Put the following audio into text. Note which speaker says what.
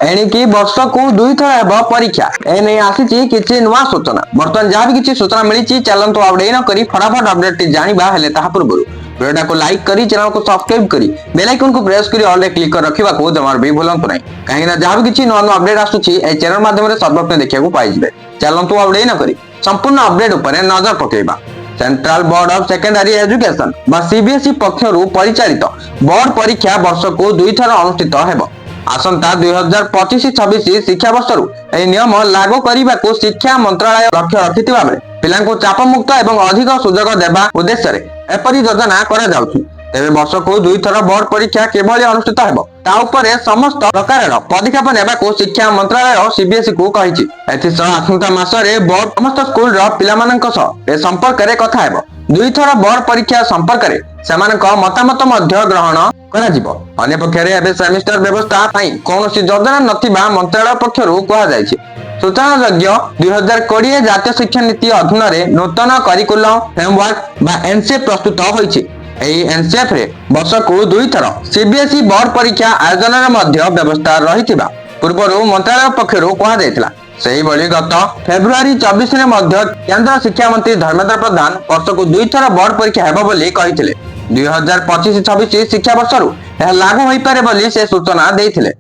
Speaker 1: एणिकी वर्ष को दुई थर हेब परीक्षा एने आसी किछि नुआ सूचना बर्तमान जहाँ भी किछि सूचना मिली चलतु आउडे न करी फटाफट अपडेट जानिबा हेले ताहा पूर्व वीडियो को लाइक करी चैनल को सब्सक्राइब करी बेल आइकन को प्रेस करी ऑल रे क्लिक कर रखिबा को जमार भी भूलंतु नै काहे ना जहाँ भी किछि नुआ नुआ अपडेट आसुछि ए चैनल माध्यम रे सर्वप्रथम देखिया को पाइ जिवे चलतु आउडे न करी संपूर्ण अपडेट ऊपर नजर पकेइबा। Central board of secondary education बा सीबीएसई पक्षरु परिचालित बोर्ड परीक्षा वर्ष को दुई थर अनुष्ठित हेबो। आसंता 2025-26 शिक्षा वर्षरु एही नियम लागू करबा को शिक्षा मंत्रालय लक्ष्य रखिथिबा बेले पिलांको चाप मुक्त एवं अधिक सुजोग देबा उद्देश्य रे एपरि योजना करा जाउछि। तेबे वर्ष को दुई थर बोर्ड परीक्षा केवल अनुष्ठित हेबो ता उपरे समस्त प्रकार पदक्षेप नेबा को शिक्षा मंत्रालय सीबीएसई को कहिछि। एथि सह आसंता मासरे बोर्ड समस्त स्कूल रो पिलामानंक सह ए संपर्क रे कथा हेबो। दुई थर बोर्ड परीक्षा संपर्क रे सेमानक मतामत मध्य ग्रहण करा जिवो। अन्य पक्षरे एबे सेमिस्टर व्यवस्था पई कोनोसी योजना नथिबा मंत्रालय पक्षरु कहा जायछि। सूचनायोग्य 2020 जातीय शिक्षा नीति अधीन रे नूतन करिकुलम फ्रेमवर्क बा एनसीएफ प्रस्तुत होइछि। एही एनसीएफ रे वर्ष को दुई थर सीबीएसई बोर्ड परीक्षा आयोजन रे मध्य व्यवस्था रहितिबा पूर्वरु मंत्रालय पक्षरु कहा जायतिला। सही बळी गत फेब्रुआरी 24 रे मध्य केंद्र शिक्षा मंत्री धर्मेंद्र प्रधान वर्ष को दुई थर बोर्ड परीक्षा हेबो बोली कहिथिले। 2025-26 शिक्षा वर्षरु यह लागू होई पारे बोली से सूचना देइथिले।